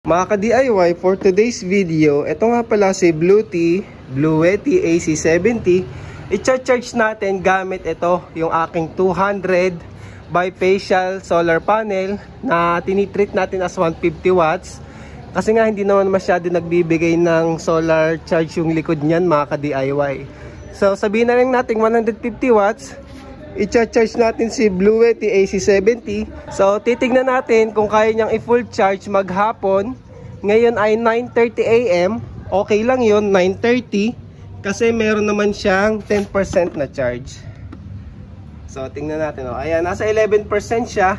Mga ka-DIY, for today's video, ito nga pala si Bluetti AC70. I-charge natin gamit ito, yung aking 200 bifacial solar panel na tinitreat natin as 150 watts. Kasi nga hindi naman masyado nagbibigay ng solar charge yung likod niyan mga ka-DIY. So sabihin na lang natin 150 watts. I-charge natin si Bluetti AC70. So titignan natin kung kaya niyang i-full charge maghapon. Ngayon ay 9:30 AM. Okay lang yun, 9:30. Kasi meron naman siyang 10% na charge. So tingnan natin. Ayan, nasa 11% siya.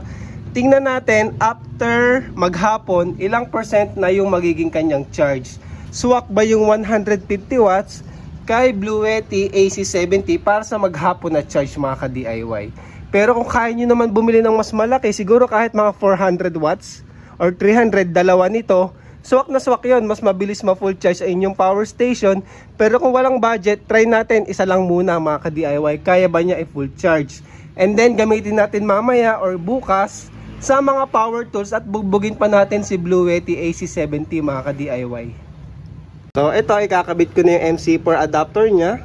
Tingnan natin after maghapon, ilang percent na yung magiging kanyang charge. Swak ba yung 150 watts? Kay Bluetti AC70 para sa maghapon na charge mga ka-DIY. Pero kung kaya nyo naman bumili ng mas malaki, siguro kahit mga 400 watts or 300, dalawa nito, swak na swak yun, mas mabilis ma-full charge sa inyong power station. Pero kung walang budget, try natin isa lang muna mga ka-DIY. Kaya ba niya i-full charge? And then gamitin natin mamaya or bukas sa mga power tools at bugbugin pa natin si Bluetti AC70 mga ka-DIY. So ito, ikakabit ko na yung MC4 adapter nya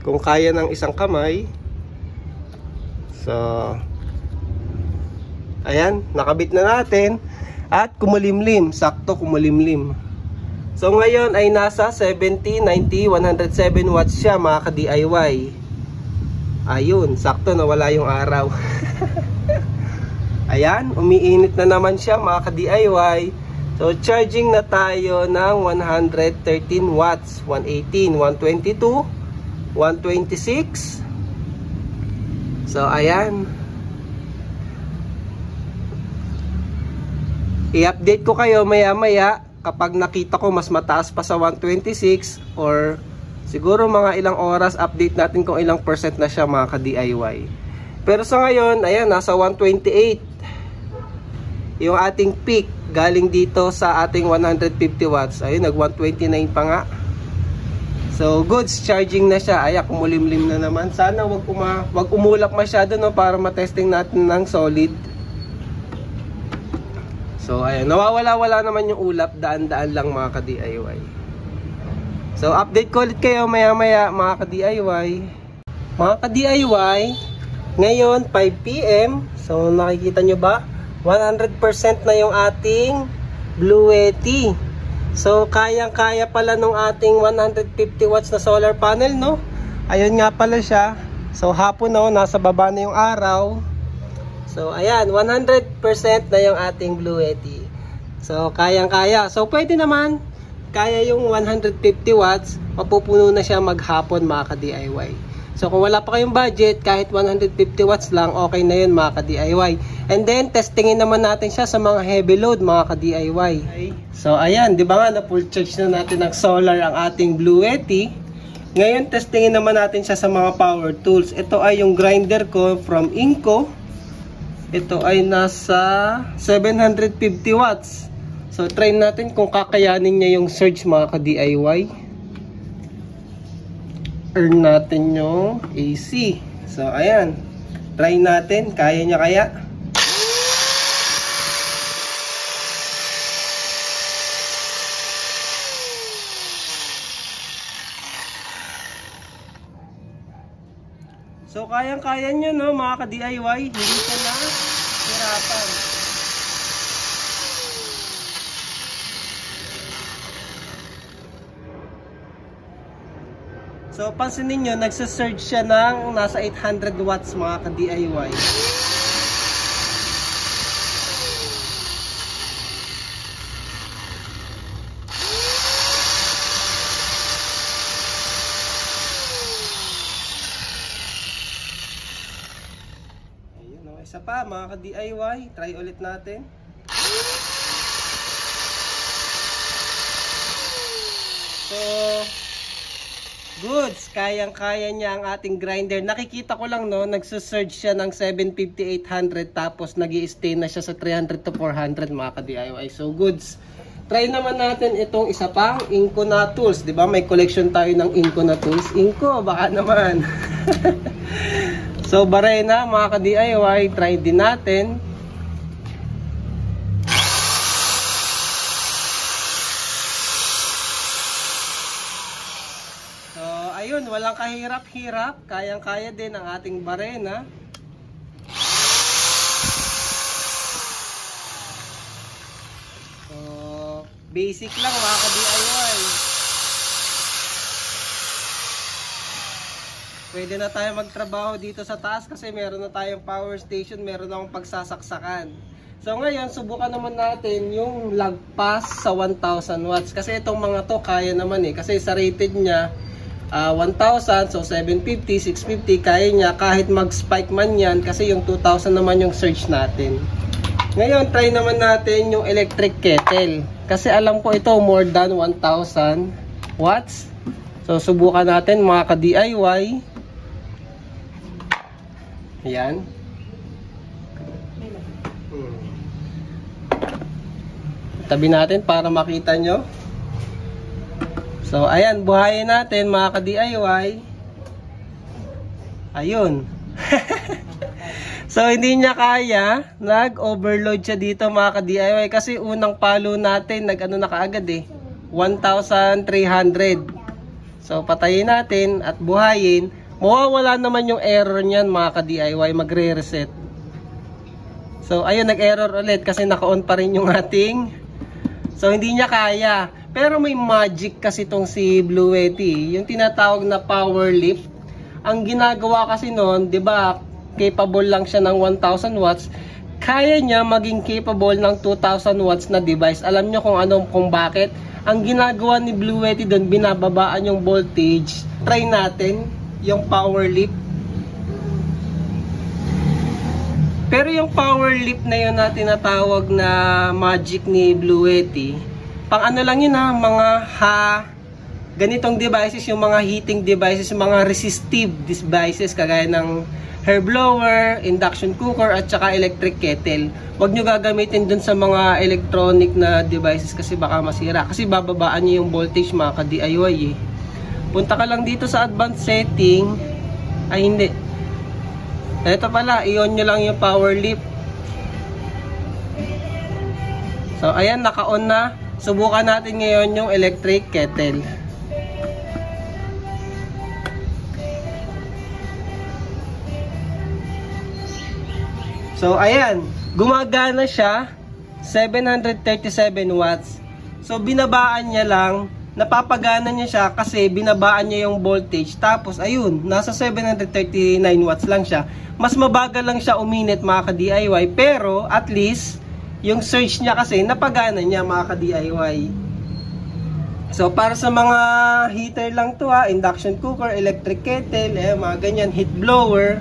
kung kaya ng isang kamay. So ayan, nakabit na natin at kumulimlim, sakto kumulimlim. So ngayon ay nasa 70, 90, 107 watts siya mga ka-DIY. Ayun, sakto nawala yung araw. Ayan, umiinit na naman siya mga ka-DIY. So, charging na tayo ng 113 watts, 118, 122, 126. So, ayan. I-update ko kayo maya-maya kapag nakita ko mas mataas pa sa 126 or siguro mga ilang oras update natin kung ilang percent na siya mga ka-DIY. Pero sa ngayon, ayan, nasa 128. Yung ating peak galing dito sa ating 150 watts. Ayun, nag 129 pa nga. So, goods, charging na siya. Ay, kumulimlim na naman. Sana wag umulap masyado, no, para matesting natin ng solid. So, ayan, nawawala-wala naman yung ulap. Daan-daan lang mga ka-DIY. So, update ko ulit kayo maya-maya mga ka-DIY. Mga ka-DIY, ngayon 5 PM. So, nakikita nyo ba? 100% na yung ating Bluetti. So, kayang-kaya pala nung ating 150 watts na solar panel, no? Ayun nga pala siya. So, hapon, no? Nasa baba na yung araw. So, ayan, 100% na yung ating Bluetti. So, kayang-kaya. So, pwede naman. Kaya yung 150 watts, mapupuno na siya maghapon, mga ka-DIY. So kung wala pa kayong budget, kahit 150 watts lang, okay na yun mga ka-DIY. And then, testingin naman natin siya sa mga heavy load mga ka-DIY. So ayan, di ba nga, na-full charge na natin ng solar ang ating Bluetti. Ngayon, testingin naman natin siya sa mga power tools. Ito ay yung grinder ko from Inco. Ito ay nasa 750 watts. So try natin kung kakayanin niya yung surge mga ka-DIY. Earn natin yung AC. So, ayan. Try natin. Kaya niya kaya? So, kayang-kaya niya, no, mga ka-DIY. Hindi siya na hirapan. So, pansinin nyo, nagsasurge siya ng nasa 800 watts mga ka-DIY. Ayun, no? Isa pa mga ka-DIY. Try ulit natin. So, goods, kayang-kaya niya ang ating grinder. Nakikita ko lang, no, nagsusurge siya ng 750, 800 tapos nag-i-stay na siya sa 300 to 400 mga ka-DIY. So goods. Try naman natin itong isa pang Inco na tools. 'Di ba? May collection tayo ng Inco na tools. Inco, baka naman. So Barena mga ka-DIY, try din natin. ayun, walang kahirap-hirap. Kayang-kaya din ang ating barena. So, basic lang mga ka-DIY. Pwede na tayo magtrabaho dito sa taas kasi meron na tayong power station, meron na akong pagsasaksakan. So ngayon, subukan naman natin yung lagpas sa 1000 watts. Kasi itong mga to kaya naman kasi sa rated niya 1000, so 750, 650, kaya niya kahit mag-spike man yan kasi yung 2000 naman yung surge natin. Ngayon, try naman natin yung electric kettle. Kasi alam ko ito more than 1000 watts. So subukan natin mga ka-DIY. Ayan. Tabi natin para makita nyo. So, ayan. Buhayin natin mga ka-DIY. Ayun. So, hindi niya kaya. Nag-overload siya dito mga ka-DIY. Kasi unang palo natin, nag-ano na kaagad 1,300. So, patayin natin at buhayin. Mawawala naman yung error niyan mga ka-DIY, magre-reset. So ayun, nag-error ulit kasi naka-on pa rin yung ating. So hindi niya kaya. Pero may magic kasi tong si Bluetti, yung tinatawag na power lift. Ang ginagawa kasi noon, 'di ba, capable lang siya ng 1000 watts. Kaya niya maging capable ng 2000 watts na device. Alam niyo kung bakit? Ang ginagawa ni Bluetti doon, binababaan yung voltage. Try natin yung power lift. Pero yung power lift na yun na tinatawag na magic ni Bluetti, pang ano lang yun mga ganitong devices, yung mga heating devices, mga resistive devices kagaya ng hair blower, induction cooker at saka electric kettle. Huwag nyo gagamitin dun sa mga electronic na devices kasi baka masira, kasi bababaan nyo yung voltage mga ka-DIY Punta ka lang dito sa advanced setting. Ay hindi. Ito pala, i-on nyo lang yung power lift. So ayan, naka-on na. Subukan natin ngayon yung electric kettle. So ayan, gumagana siya. 737 watts. So binabaan niya lang. Napapagana niya siya kasi binabaan niya yung voltage. Tapos ayun, nasa 739 watts lang siya. Mas mabagal lang siya uminit mga ka-DIY. Pero at least yung surge niya kasi napagana niya mga ka-DIY. So para sa mga heater lang to induction cooker, electric kettle, mga ganyan, heat blower.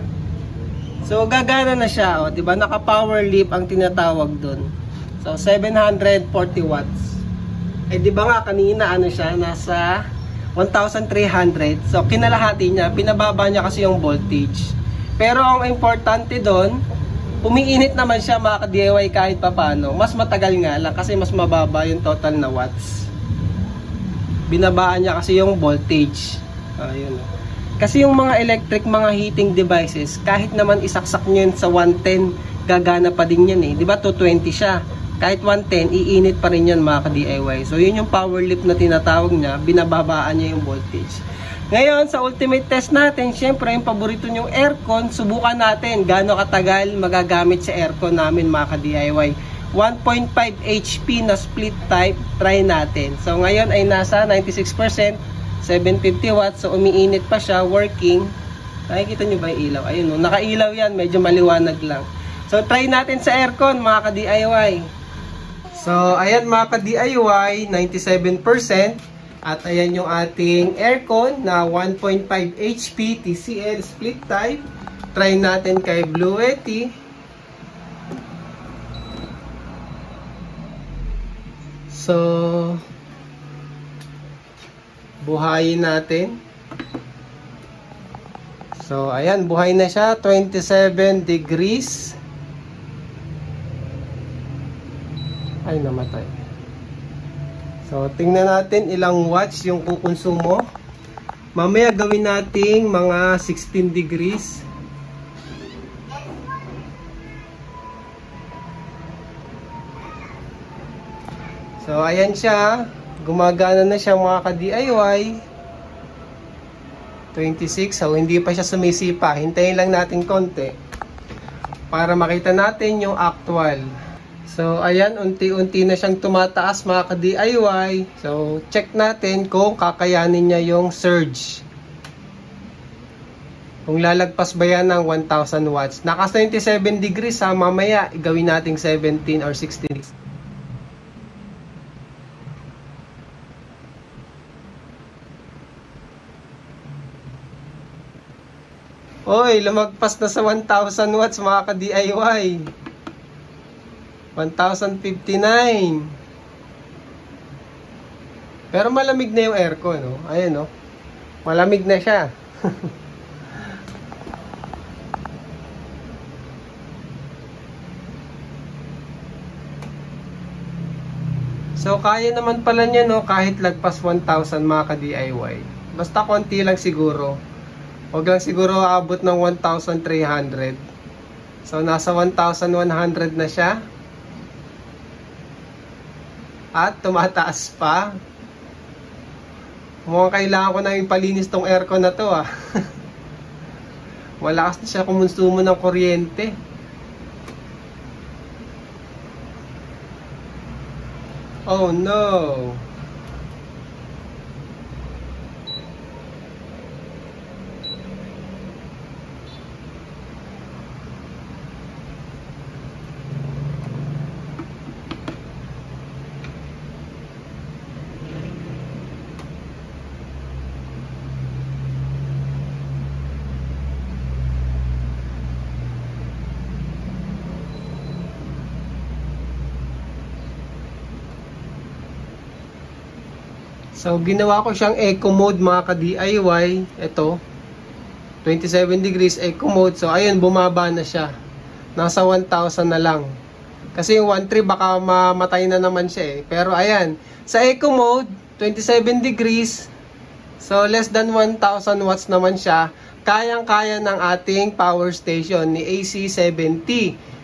So gagana na siya, diba? Naka power lift ang tinatawag doon. So 740 watts. Di ba nga kanina siya, nasa 1,300. So kinalahati niya, pinababa niya kasi yung voltage. Pero ang importante doon, umiinit naman siya mga ka-DIY kahit papano. Mas matagal nga lang kasi mas mababa yung total na watts. Binabaan niya kasi yung voltage. Ayun. Kasi yung mga electric, mga heating devices, kahit naman isaksak nyo yun sa 110, gagana pa din yan Di ba 220 siya? Kahit 110, iinit pa rin yan mga ka-DIY. So yun yung power lift na tinatawag niya, binababaan niya yung voltage. Ngayon, sa ultimate test natin, syempre yung paborito nyong aircon, subukan natin gaano katagal magagamit sa aircon namin mga ka-DIY. 1.5 HP na split type, try natin. So ngayon ay nasa 96%, 750 watts, so umiinit pa siya, working. Nakikita nyo ba yung ilaw? Ayun, nakailaw yan, medyo maliwanag lang. So try natin sa aircon mga ka-DIY. So, ayan mga ka-DIY, 97%. At ayan yung ating aircon na 1.5 HP TCL split type. Try natin kay Bluetti. So, buhayin natin. So, ayan, buhay na siya. 27 degrees. Ay, namatay. So, tingnan natin ilang watts yung kukonsumo. Mamaya gawin nating mga 16 degrees. So, ayan siya. Gumagana na siya mga ka-DIY. 26. So, hindi pa siya sumisipa. Hintayin lang natin konti para makita natin yung actual. So, ayan, unti-unti na siyang tumataas mga ka-DIY. So, check natin kung kakayanin niya yung surge. Kung lalagpas ba yan ng 1,000 watts. Naka 97 degrees ha, mamaya gawin nating 17 or 16 degrees. Oy, lumagpas na sa 1,000 watts mga ka-DIY. 1,059. Pero malamig na yung aircon, no? Ayan, no? Malamig na siya. So, kaya naman pala niya, no? Kahit lagpas 1,000 mga ka-DIY. Basta konti lang siguro. Huwag lang siguro aabot ng 1,300. So, nasa 1,100 na siya. At tumataas pa. Mukhang kailangan ko na ipalinis tong aircon na to, ah. Malakas na siya kumonsumo ng kuryente. Oh no! So, ginawa ko siyang eco mode mga ka-DIY. Ito, 27 degrees eco mode. So, ayun, bumaba na siya. Nasa 1,000 na lang. Kasi yung 1.3 baka mamatay na naman siya eh. Pero ayan, sa eco mode, 27 degrees. So, less than 1,000 watts naman siya. Kayang-kaya ng ating power station ni AC70.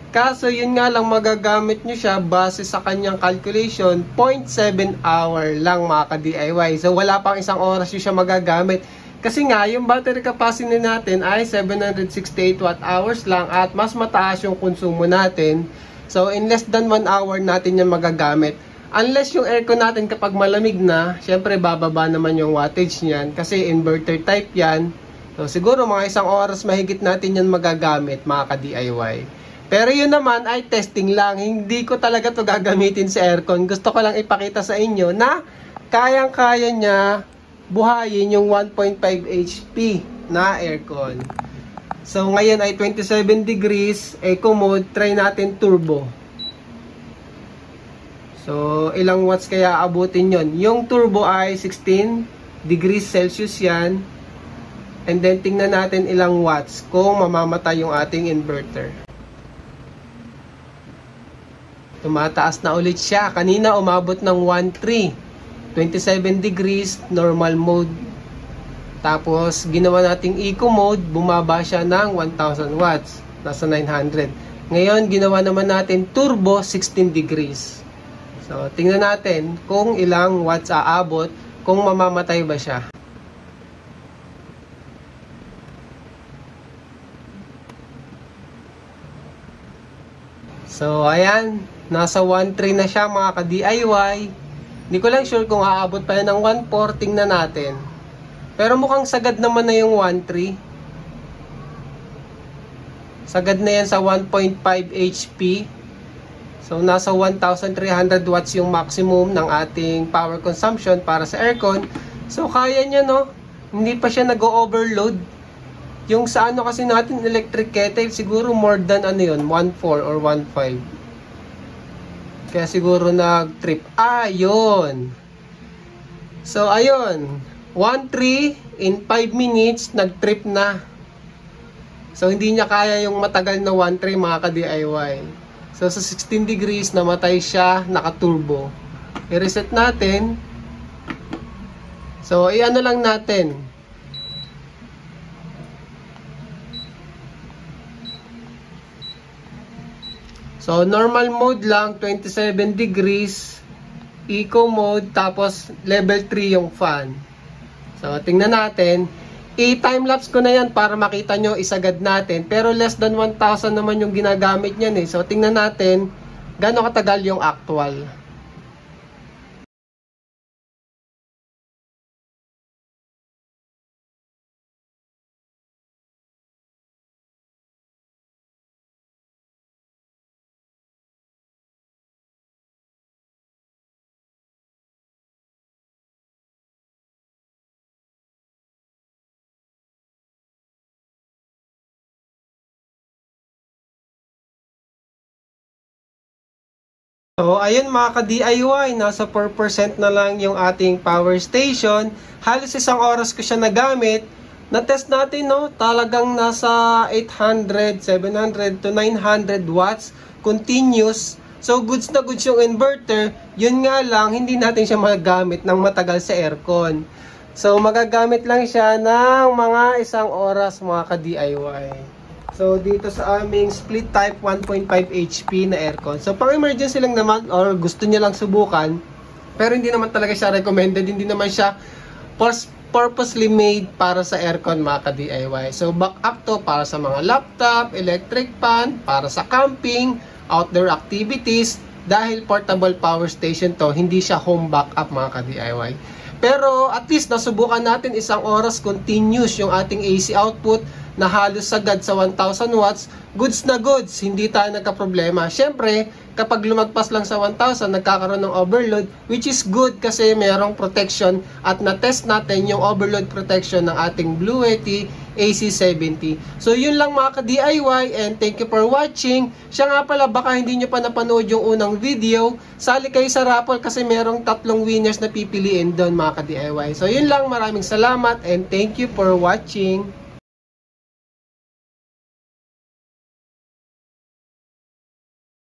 Kaso yun nga lang, magagamit nyo siya base sa kanyang calculation, 0.7 hour lang mga ka-DIY. So wala pang isang oras yun siya magagamit. Kasi nga, yung battery capacity natin ay 768 watt hours lang at mas mataas yung konsumo natin. So in less than 1 hour natin yan magagamit. Unless yung aircon natin kapag malamig na, syempre bababa naman yung wattage niyan kasi inverter type yan. So siguro mga isang oras mahigit natin yan magagamit mga ka-DIY. Pero yun naman ay testing lang. Hindi ko talaga to gagamitin sa aircon. Gusto ko lang ipakita sa inyo na kayang-kaya niya buhayin yung 1.5 HP na aircon. So ngayon ay 27 degrees eco mode. Try natin turbo. So ilang watts kaya abutin yon? Yung turbo ay 16 degrees Celsius yan. And then tingnan natin ilang watts kung mamamatay yung ating inverter. Tumataas na ulit siya. Kanina umabot ng 1.3. 27 degrees, normal mode. Tapos, ginawa nating eco mode, bumaba siya ng 1,000 watts. Nasa 900. Ngayon, ginawa naman natin turbo, 16 degrees. So, tingnan natin kung ilang watts aabot, kung mamamatay ba siya. So, ayan. Nasa 1.3 na siya mga ka-DIY. Hindi ko lang sure kung aabot pa yan ng 1.4. Tingnan natin. Pero mukhang sagad naman na yung 1.3. Sagad na yan sa 1.5 HP. So, nasa 1,300 watts yung maximum ng ating power consumption para sa aircon. So, kaya niya, no? Hindi pa siya nag-overload. Yung sa ano kasi natin, electric kettle, siguro more than ano yun, 1.4 or 1.5. Kaya siguro nag-trip. Ayun. So, ayun. 1.3 in 5 minutes, nag-trip na. So, hindi niya kaya yung matagal na 1.3 mga ka-DIY. So, sa 16 degrees, namatay siya, naka-turbo. I-reset natin. So, i-ano lang natin. So, normal mode lang, 27 degrees, eco mode, tapos level 3 yung fan. So, tingnan natin. I-timelapse ko na yan para makita nyo isagad natin. Pero less than 1,000 naman yung ginagamit niyan eh. So tingnan natin gaano katagal yung actual. So, ayun mga ka-DIY, nasa 4% na lang yung ating power station. Halos isang oras ko siya nagamit. Na-test natin, no? Talagang nasa 800, 700 to 900 watts continuous. So, goods na goods yung inverter. Yun nga lang, hindi natin siya magagamit ng matagal sa aircon. So, magagamit lang siya ng mga isang oras mga ka-DIY. So, dito sa aming split type 1.5 HP na aircon. So, pang emergency lang naman or gusto niya lang subukan. Pero hindi naman talaga siya recommended. Hindi naman siya purposely made para sa aircon mga ka-DIY. So, backup to para sa mga laptop, electric fan, para sa camping, outdoor activities. Dahil portable power station to, hindi siya home backup mga ka-DIY. Pero at least nasubukan natin isang oras continuous yung ating AC output na halos sagad sa 1,000 watts, goods na goods, hindi tayo nagka-problema. Siyempre, kapag lumagpas lang sa 1,000, nagkakaroon ng overload, which is good kasi merong protection at na-test natin yung overload protection ng ating Blue Yeti AC70. So, yun lang mga ka-DIY and thank you for watching. Siya nga pala, baka hindi nyo pa napanood yung unang video, sali kayo sa raffle kasi merong 3 winners na pipiliin doon mga ka-DIY. So, yun lang, maraming salamat and thank you for watching.